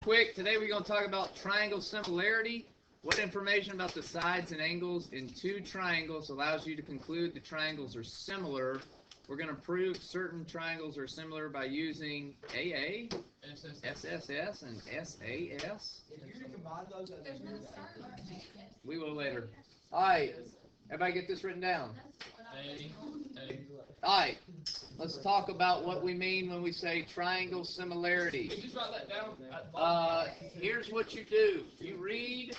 Quick, today we're going to talk about triangle similarity. What information about the sides and angles in two triangles allows you to conclude the triangles are similar? We're going to prove certain triangles are similar by using AA, SSS, and SAS. If you combine those, We will later. Alright, everybody get this written down. Alright, let's talk about what we mean when we say triangle similarity. just write that down. Here's what you do. You read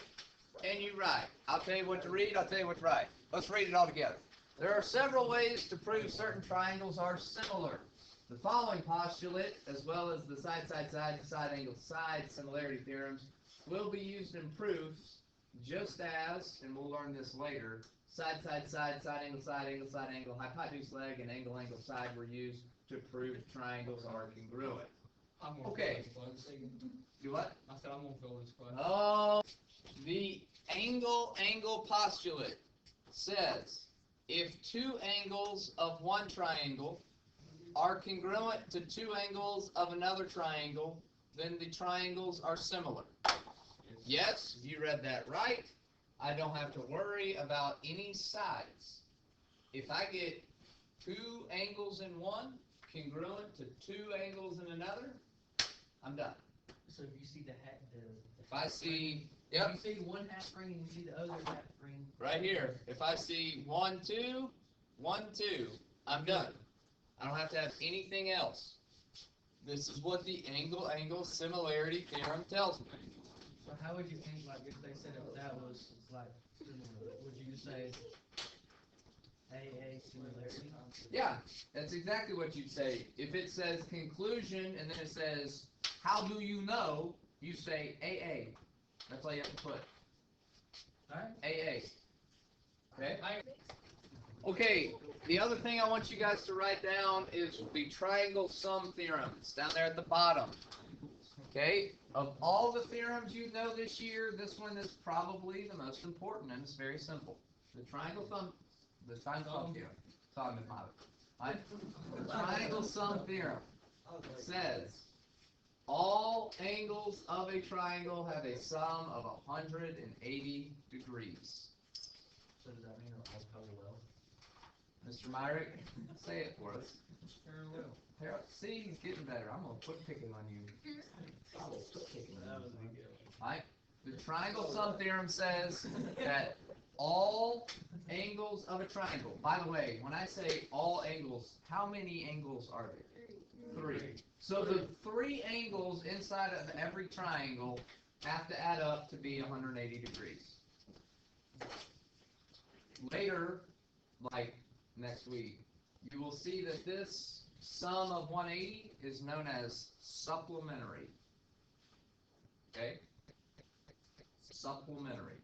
and you write. I'll tell you what to read, I'll tell you what to write. Let's read it all together. There are several ways to prove certain triangles are similar. The following postulate, as well as the side angle, side similarity theorems, will be used in proofs just as, and we'll learn this later, side angle, hypotenuse leg, and angle side were used to prove triangles are congruent. Okay. Do what? I said I'm gonna fill this class. Oh, the angle postulate says if two angles of one triangle are congruent to two angles of another triangle, then the triangles are similar. Yes, you read that right. I don't have to worry about any sides. If I get two angles in one congruent to two angles in another, I'm done. So if you see If I see, if yep, you see one half ring and you see the other half ring, right here. If I see 1, 2, 1, 2, I'm done. I don't have to have anything else. This is what the angle similarity theorem tells me. so how would you think, like, if they said if that was like similar, would you say AA similarity? Yeah, that's exactly what you'd say. If it says conclusion and then it says how do you know, you say AA. That's all you have to put. Alright. AA. Okay? Okay, the other thing I want you guys to write down is the triangle sum theorem. It's down there at the bottom. Okay? Of all the theorems you know this year, this one is probably the most important, and it's very simple. The triangle sum theorem. Right? The triangle sum theorem says all angles of a triangle have a sum of 180 degrees. So does that mean they're all parallel? Mr. Myrick, say it for us. Parallel. Harold, see, he's getting better. I'm going to quit picking on you. I will quit picking on you. Right? The triangle sum theorem says that all angles of a triangle, by the way, when I say all angles, how many angles are there? 3. So the 3 angles inside of every triangle have to add up to be 180 degrees. Later, like next week, you will see that this sum of 180 is known as supplementary. Okay? Supplementary.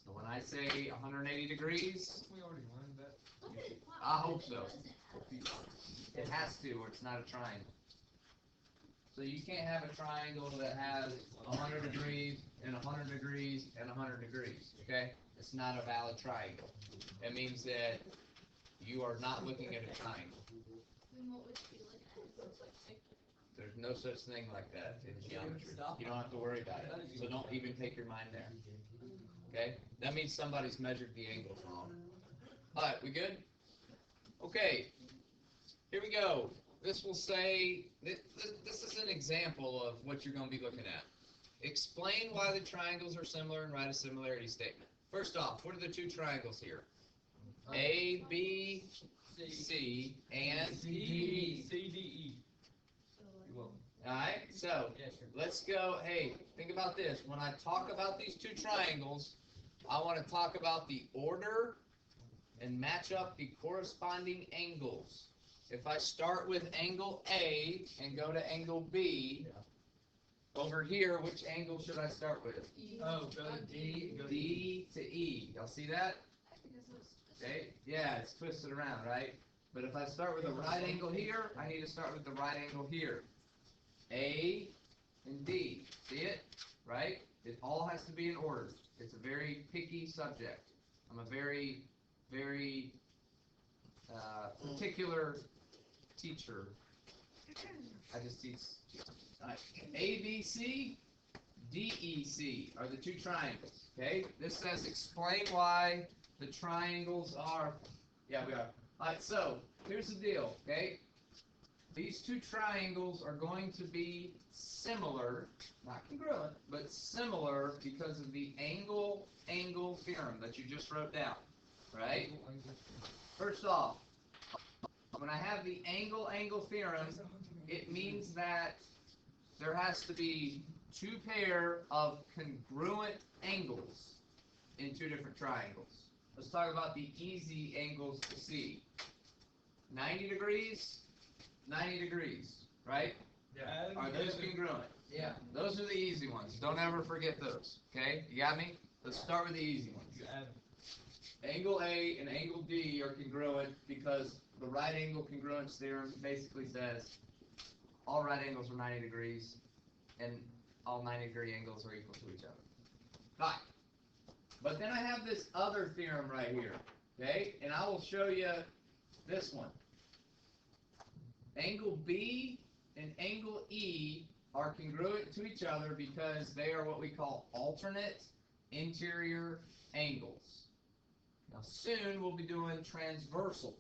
So when I say 180 degrees, We already learned that. I hope so. It has to, or it's not a triangle. So you can't have a triangle that has 100 degrees and 100 degrees and 100 degrees. Okay? It's not a valid triangle. It means that you are not looking at a triangle. There's no such thing like that in geometry. You don't have to worry about it. So don't even take your mind there. Okay? That means somebody's measured the angles wrong. Alright, we good? Okay. Here we go. This will say, this is an example of what you're going to be looking at. Explain why the triangles are similar and write a similarity statement. First off, what are the two triangles here? A, B, C, and CDE. Alright, so let's go. Hey, think about this. When I talk about these two triangles, I want to talk about the order and match up the corresponding angles. If I start with angle A and go to angle B, over here, which angle should I start with? Oh, go to D. Go to D to E. Y'all see that? Okay, yeah, it's twisted around, right? But if I start with a right angle here, I need to start with the right angle here. A and D. See it? Right? It all has to be in order. It's a very picky subject. I'm a very, very particular teacher. I just teach Alright, ABC, DEC are the two triangles. Okay, this says explain why the triangles are. Yeah, we are. Alright, so here's the deal. Okay, these two triangles are going to be similar, not congruent, but similar because of the angle theorem that you just wrote down. Right? First off, when I have the angle theorem, it means that there has to be two pair of congruent angles in two different triangles. Let's talk about the easy angles to see. 90 degrees, 90 degrees, right? Yeah. Are those congruent? Yeah. Those are the easy ones. Don't ever forget those, okay? You got me? Let's start with the easy ones. Angle A and angle D are congruent because the right angle congruence theorem basically says all right angles are 90 degrees and all 90-degree angles are equal to each other. Fine. But then I have this other theorem right here, okay? And I will show you this one. Angle B and angle E are congruent to each other because they are what we call alternate interior angles. Now soon we'll be doing transversals.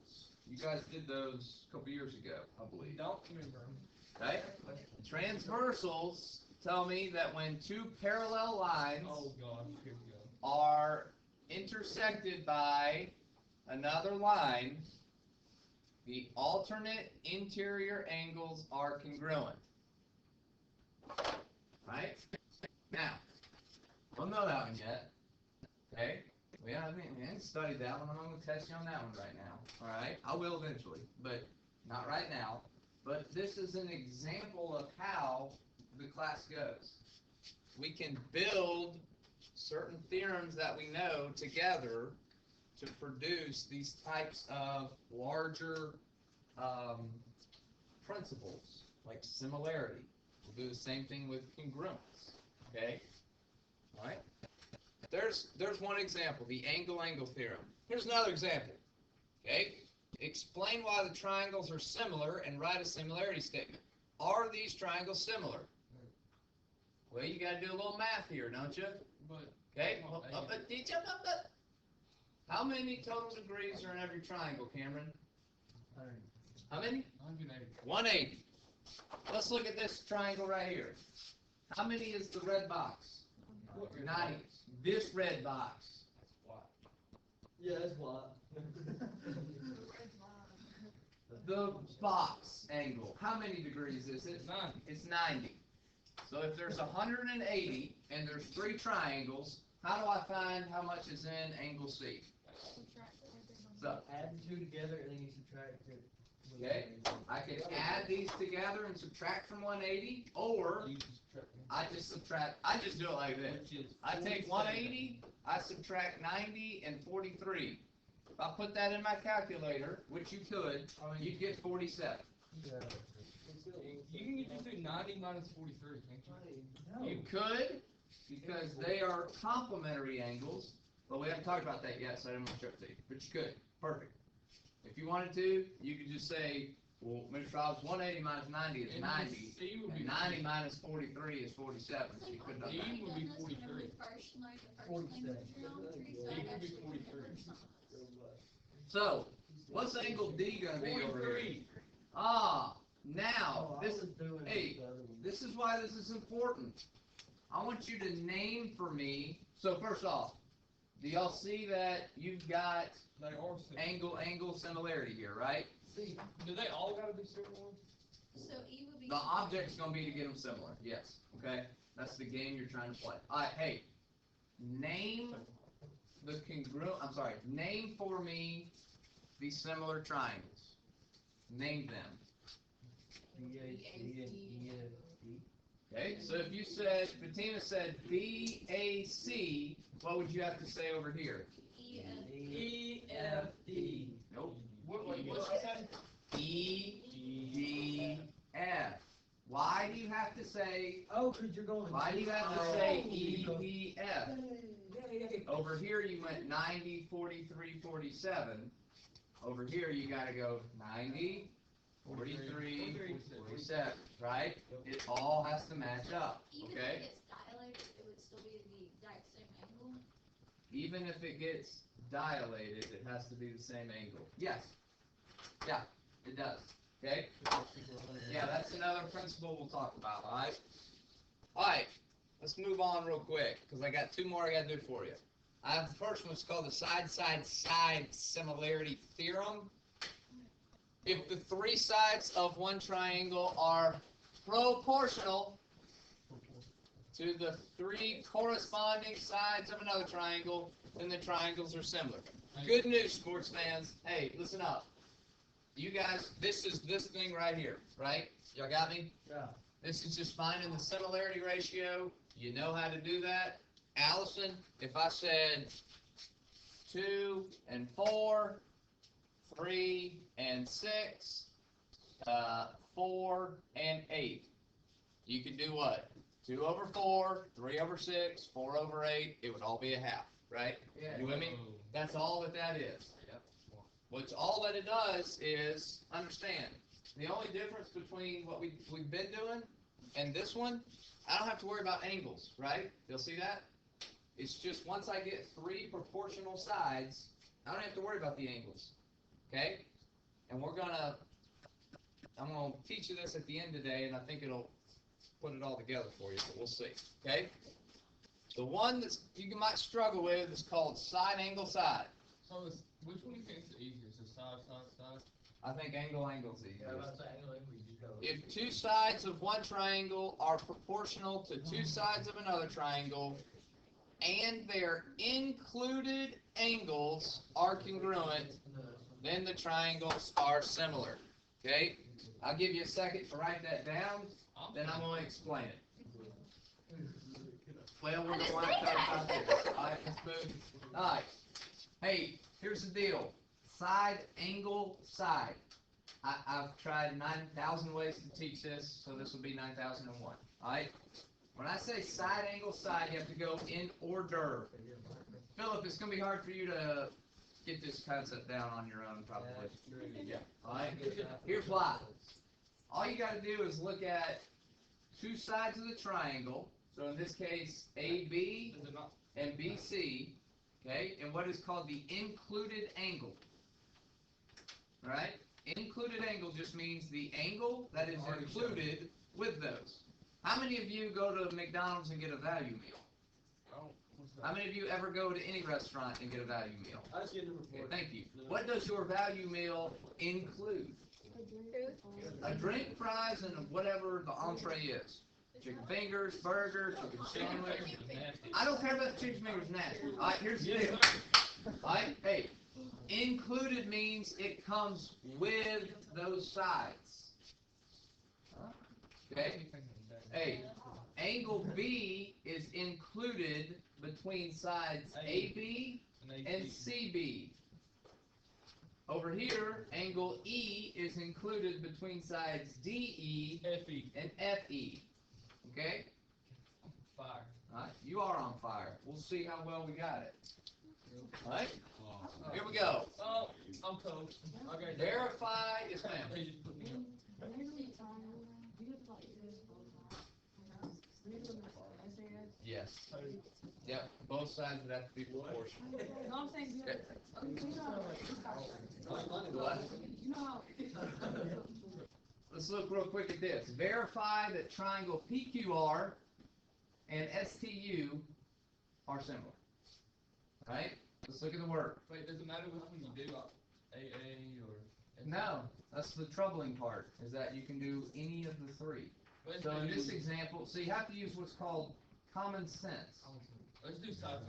You guys did those a couple years ago, I believe. Don't remember. Okay? Transversals tell me that when two parallel lines Oh God, here we go. are intersected by another line, the alternate interior angles are congruent. Right? Now, we'll know that one yet. Okay? We haven't studied that one. I'm going to test you on that one right now. Alright? I will eventually, but not right now. But this is an example of how the class goes. We can build certain theorems that we know together to produce these types of larger principles, like similarity. We'll do the same thing with congruence. Okay? Alright? There's one example, the angle theorem. Here's another example. Okay? Explain why the triangles are similar and write a similarity statement. Are these triangles similar? Well, you got to do a little math here, don't you? But Okay? How many total degrees are in every triangle, Cameron? How many? 180. 180. Let's look at this triangle right here. How many is the red box? 90. This red box. Yeah, that's why. The box angle. How many degrees is it? 90. It's 90. So if there's 180 and there's three triangles, how do I find how much is in angle C? So, Add the two together and then you subtract it. okay, I can add these together and subtract from 180, or I just do it like this. Which is I take 180, I subtract 90 and 43. If I put that in my calculator, which you could, you'd get 47. Yeah. You can just do 90 minus 43, can't you? You could, because they are complementary angles, but we haven't talked about that yet, so I didn't want to show it to you. But you could. Perfect. If you wanted to, you could just say, well, Mr. Hobbs, 180 minus 90 is And 90, C would be and 90 minus 43 is 47, so you couldn't have done E would be 43. 47. E would be 43. So, what's angle D going to be over here? 43. Now, Oh, I this was doing hey, the other one. this is why this is important. I want you to name for me, so first off, do y'all see that you've got They are similar. angle similarity here, right? See, do they all gotta be similar? So E would be. The object's going to be to get them similar, yes, okay? That's the game you're trying to play. Alright, hey, name name for me the similar triangles. Name them. Okay, so if you said, Bettina said BAC, what would you have to say over here? E E, F, D. Nope. What'd you say? EDF. Why do you have to say, Oh, because you're going. why do you have to say EDF? Over here you went 90, 43, 47. Over here you gotta go 90, 43, 47, right? It all has to match up, Even okay? if it's dilated, it would still be the exact same angle. Even if it gets dilated, it has to be the same angle. Yes. Yeah, it does. Okay? Yeah, that's another principle we'll talk about, alright? Alright, let's move on real quick, because I got two more I gotta do for you. I have the first one, it's called the side-side-side similarity theorem. If the three sides of one triangle are proportional to the three corresponding sides of another triangle, then the triangles are similar. Good news, sports fans. Hey, listen up. You guys, this is this thing right here, right? Y'all got me? Yeah. This is just finding the similarity ratio. You know how to do that. Allison, if I said 2 and 4, 3 and 6, 4 and 8, you could do what? 2 over 4, 3 over 6, 4 over 8, it would all be a half, right? Yeah. You with me? That's all that is. Yep. Which all that it does is, understand, the only difference between what we've been doing and this one, I don't have to worry about angles, right? You'll see that? It's just once I get three proportional sides, I don't have to worry about the angles, okay? And I'm gonna teach you this at the end today, and I think it'll put it all together for you, but we'll see, okay? The one that you might struggle with is called side angle side. So which one do you think is the easiest? The side? I think angle's the Yeah, easiest. about that angle, we just go. If two sides of one triangle are proportional to two sides of another triangle, and their included angles are congruent, then the triangles are similar. Okay? I'll give you a second to write that down, then I'm going to explain it. Well, we're going to talk about this. Alright, let's move. Alright. Hey, here's the deal. Side, angle, side. I've tried 9,000 ways to teach this, so this will be 9,001. Alright? When I say side, angle, side, you have to go in order. Philip, it's going to be hard for you to get this concept down on your own, probably. Yeah. Alright? Here's why. All you got to do is look at two sides of the triangle. So in this case, AB and BC, okay, and what is called the included angle. Alright? Included angle just means the angle that is included with those. How many of you go to McDonald's and get a value meal? How many of you ever go to any restaurant and get a value meal? I just get the Okay, report. thank you. What does your value meal include? A drink, fries, and whatever the entree is. Chicken fingers, burger, chicken sandwich. I don't care about the chicken fingers nasty. Alright, here's the deal. Alright, hey, included means it comes with those sides. Okay? Hey, angle B is included between sides AB and CB. Over here, angle E is included between sides DE FE. and FE. Okay? Fire. Alright, you are on fire. We'll see how well we got it. Alright? Here we go. Oh, I'm cold. Okay. Verify, yes ma'am. They just put me up. Yes. Yep, both sides would have to be proportional. No, I'm saying, Let's look real quick at this. Verify that triangle PQR and STU are similar. Right? Let's look at the work. Wait, does it matter which one you do? AA or? No, that's the troubling part, is that you can do any of the three. Let's So in do- this example, so you have to use what's called common sense. Let's do side.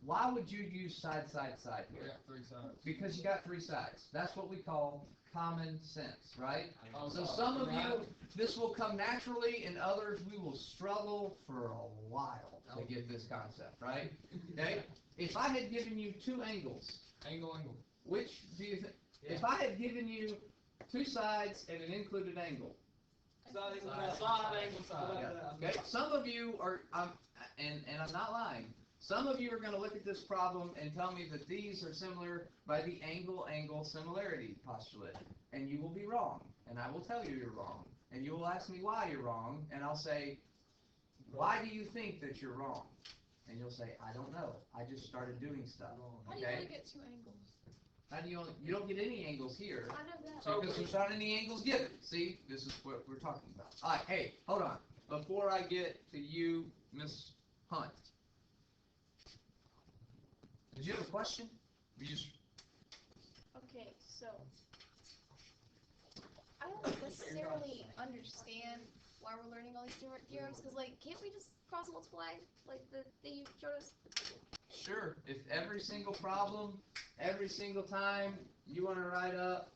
Why would you use side, side, side We here? got three sides. Because you got three sides. That's what we call common sense, right? Oh, So sorry. some of Right. you, this will come naturally, and others, we will struggle for a while to get this concept, right? Okay? If I had given you two angles, Angle. which do you think? If I had given you two sides and an included angle, Side angle, side. okay? Some of you are, and I'm not lying. Some of you are going to look at this problem and tell me that these are similar by the angle-angle similarity postulate, and you will be wrong, and I will tell you you're wrong, and you will ask me why you're wrong, and I'll say, why do you think that you're wrong? And you'll say, I don't know. I just started doing stuff. How do you only Okay? get 2 angles? How do you don't get any angles here I know that. because there's not any angles given. See, this is what we're talking about. All right, hey, hold on. Before I get to you, Miss Hunt, did you have a question? You just Okay, so I don't necessarily understand why we're learning all these different theorems, because, like, can't we just cross multiply, like the thing you showed us? sure. If every single problem, every single time you want to write up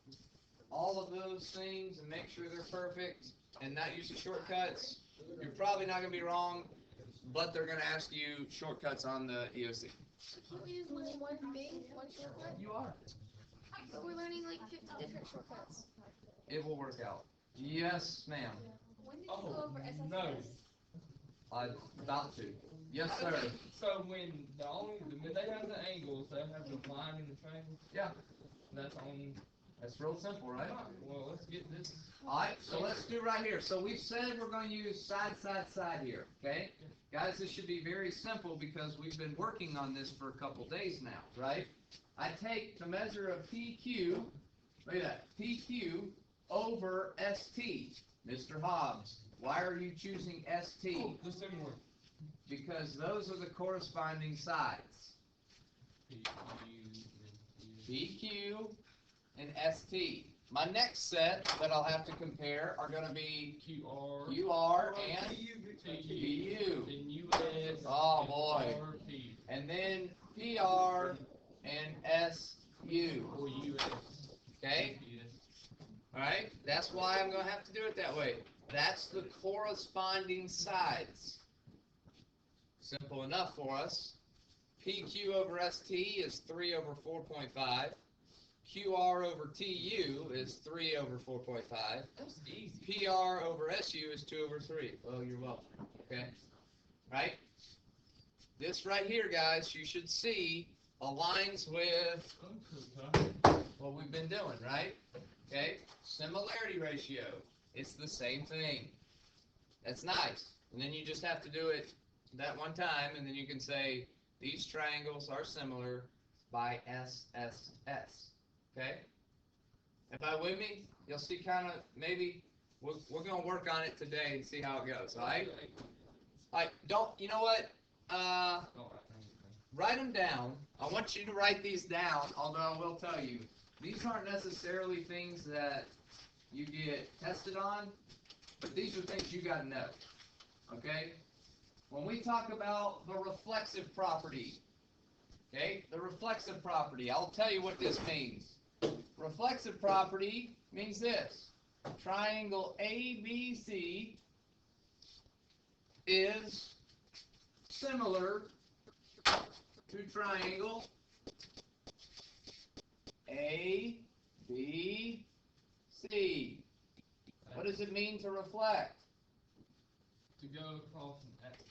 all of those things and make sure they're perfect and not use the shortcuts, you're probably not going to be wrong, but they're going to ask you shortcuts on the EOC. Can't we just learn one thing, one shortcut? You are. But we're learning like 50 different shortcuts. It will work out. Yes, ma'am. When did you Oh, go over SSS? no. I'm about to. Yes, sir. So when they have the angles, they have the line and the triangle. Yeah. That's on. That's real simple, right? Well, let's get this. Alright, so let's do right here. So we've said we're going to use side, side, side here, okay? Guys, this should be very simple because we've been working on this for a couple days now, right? I take the measure of PQ, look at that, PQ over ST. Mr. Hobbs, why are you choosing ST? Oh, the similar. Because those are the corresponding sides. PQ and ST. My next set that I'll have to compare are going to be QR. QR and TU. PU. And US. Oh, boy. RP. And then PR and SU. Or US. Okay? Alright? That's why I'm going to have to do it that way. That's the corresponding sides. Simple enough for us. PQ over ST is 3 over 4.5. QR over TU is 3 over 4.5. That's easy. PR over SU is 2 over 3. Well, you're welcome. Okay? Right? This right here, guys, you should see aligns with what we've been doing, right? Okay? Similarity ratio. It's the same thing. That's nice. And then you just have to do it that one time, and then you can say, these triangles are similar by SSS. Okay? Everybody with me? You'll see kind of, maybe, we're going to work on it today and see how it goes, alright? Alright, you know what? Write them down. I want you to write these down, although I will tell you, these aren't necessarily things that you get tested on, but these are things you got to know, okay? When we talk about the reflexive property, okay, the reflexive property, I'll tell you what this means. Reflexive property means this. Triangle ABC is similar to triangle ABC. What does it mean to reflect? To go across an X.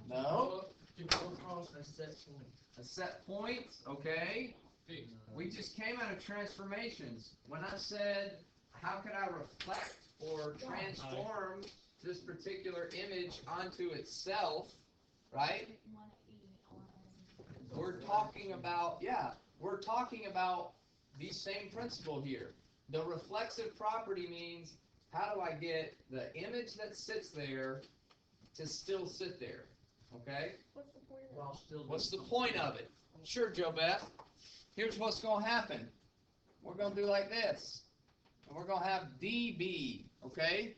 No. To go across a set point. A set point, okay. Fixed. We just came out of transformations. When I said, how could I reflect or transform this particular image onto itself, right? We're talking about, we're talking about the same principle here. The reflexive property means, how do I get the image that sits there to still sit there, okay? What's the point of that? While still. What's the point of it? Sure, Joe Beth. Here's what's going to happen. We're going to do like this. And we're going to have DB, okay?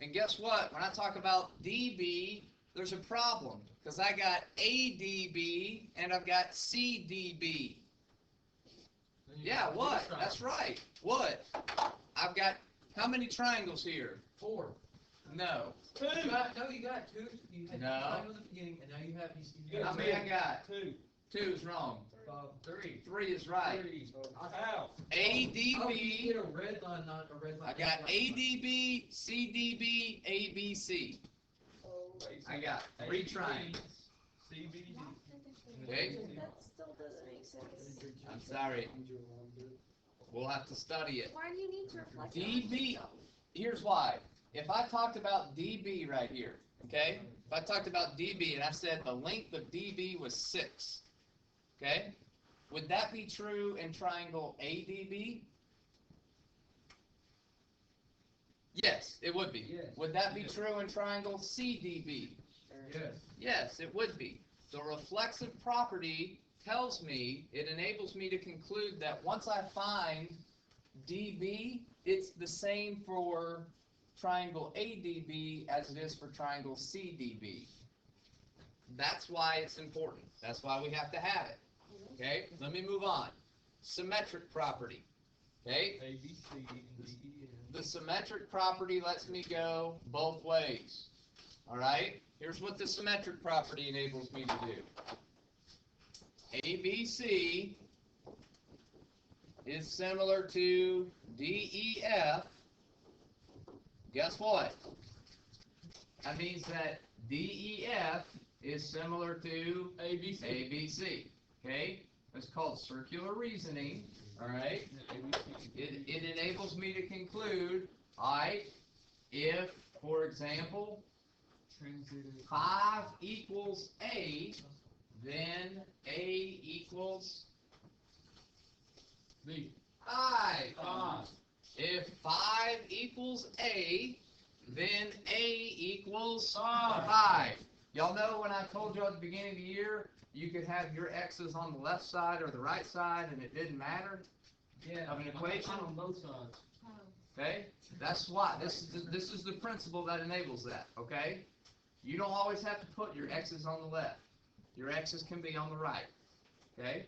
And guess what? When I talk about DB, there's a problem. Because I got ADB and I've got CDB. Yeah, what? That's right. What? I've got, how many triangles here? 4. No. You got 2. You had No. 5 at the beginning, and now you have these. How many I got? 2. 2 is wrong. 3. 3 is right. 3. How? Oh, you ADB. get a red line, not a red line. I got ADB, CDB, ABC. I got 3 triangles. CBD. Okay. That still doesn't make sense. I'm sorry. We'll have to study it. Why do you need to reflect? on DB, yourself? here's why. If I talked about DB right here, okay? If I talked about DB and I said the length of DB was 6, okay? Would that be true in triangle ADB? Yes, it would be. Yes. Would that be true in triangle CDB? Yes. Yes, it would be. The reflexive property tells me, it enables me to conclude that once I find DB, it's the same for triangle ADB as it is for triangle CDB. That's why it's important. That's why we have to have it. Okay, let me move on. Symmetric property. Okay, A, B, C, and D, E, F. the symmetric property lets me go both ways. All right, here's what the symmetric property enables me to do. ABC is similar to DEF. Guess what? That means that DEF is similar to ABC. ABC. Okay? It's called circular reasoning. All right? It enables me to conclude, all right, if, for example, 5 equals A, then A equals B. 5. 5. If 5 equals A, then A equals 5. 5. Y'all know when I told you at the beginning of the year, you could have your X's on the left side or the right side and it didn't matter? Yeah. Of an equation? On both sides. Okay? That's why. This is the principle that enables that. Okay? You don't always have to put your X's on the left. Your X's can be on the right. Okay?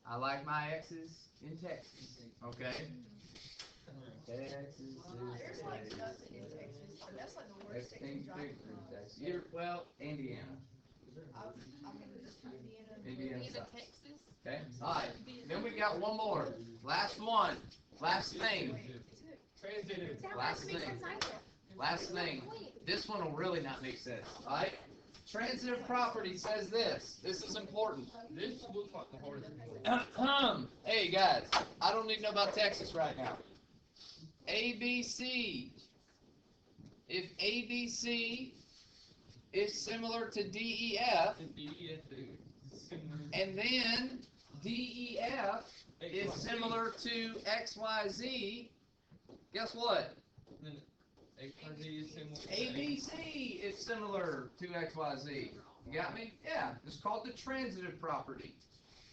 I like my X's in Texas. Okay? Texas There's like nothing in Texas. That's like the worst Texas Everything's drive. big through Texas. Well, Indiana. I'm in Indiana Even sucks. Texas. Okay? Alright. Then we got one more. Last one. Last thing. Transitive. That Last makes thing. sense either. Last thing. This one will really not make sense. Alright? Transitive property says this. This is important. This looks like the hardest one. Hey guys, I don't need to know about Texas right now. ABC. If ABC is similar to DEF, And D, E, F, is similar. and then DEF is similar to XYZ, guess what? Then X, Y, Z is similar. to ABC is similar to XYZ. You got me? Yeah, it's called the transitive property.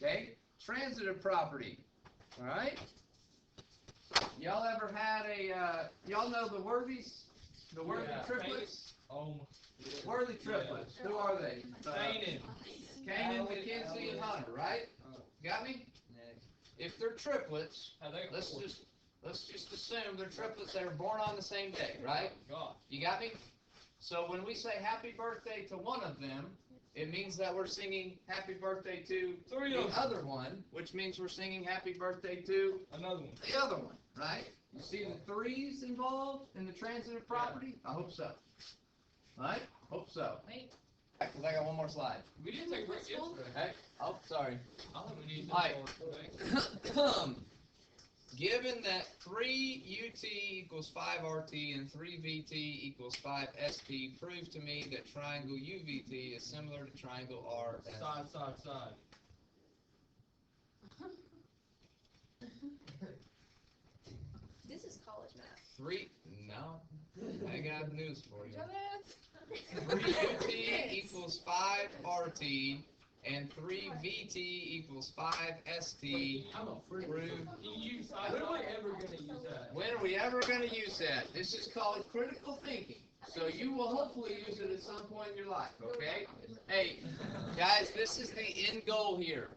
Okay? Transitive property. Alright? Y'all ever had y'all know the Worthies? The Worthy Yeah. triplets? Oh, Worthy triplets. Who are they? Canaan. Canaan, McKenzie, and Hunter, right? Got me? If they're triplets, How they let's just assume they're triplets that are born on the same day, right? God. You got me? So when we say happy birthday to one of them, it means that we're singing happy birthday to Three the of them. other one, which means we're singing happy birthday to Another one. the other one, right? You see the threes involved in the transitive property? I hope so. Right? Hope so. Wait. Because I got one more slide. We didn't take a break yesterday. Okay? Oh, sorry. I think we need Alright. to Given that 3 UT equals 5 RT and 3 VT equals 5 ST, prove to me that triangle UVT is similar to triangle RST. Side. This is college math. 3, no, I got news for you. Dumbass. 3 UT equals 5 RT and 3 VT equals 5 ST. I'm a freak. Prove. You use side. When are we ever gonna use that? When are we ever going to use that? This is called critical thinking. So you will hopefully use it at some point in your life, okay? Hey, guys, this is the end goal here.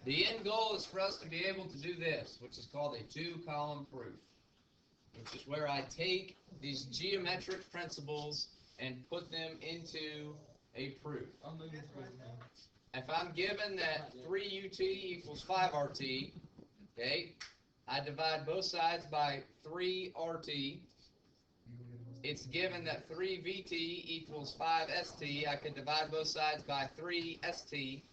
The end goal is for us to be able to do this, which is called a 2-column proof, which is where I take these geometric principles and put them into a proof. I'm moving forward now. If I'm given that 3 UT equals 5 RT, okay, I divide both sides by 3 RT, it's given that 3 VT equals 5 ST. I could divide both sides by 3 ST.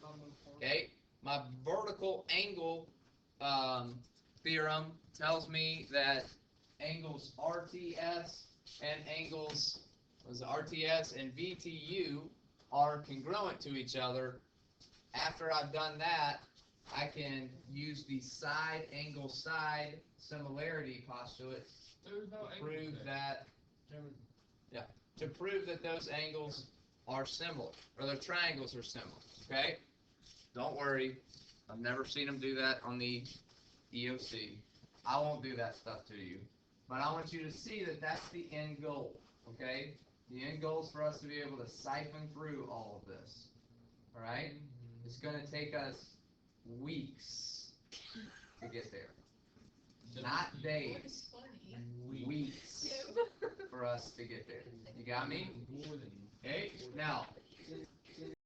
Okay, my vertical angle theorem tells me that angles RTS and RTS and VTU are congruent to each other. After I've done that, I can use the side angle side similarity postulate There's no to angle prove there. that those angles are similar, or their triangles are similar. Okay, don't worry, I've never seen them do that on the EOC. I won't do that stuff to you, but I want you to see that that's the end goal. Okay, the end goal is for us to be able to siphon through all of this. All right, it's going to take us weeks to get there, not days. Weeks for us to get there. You got me? More than Okay, now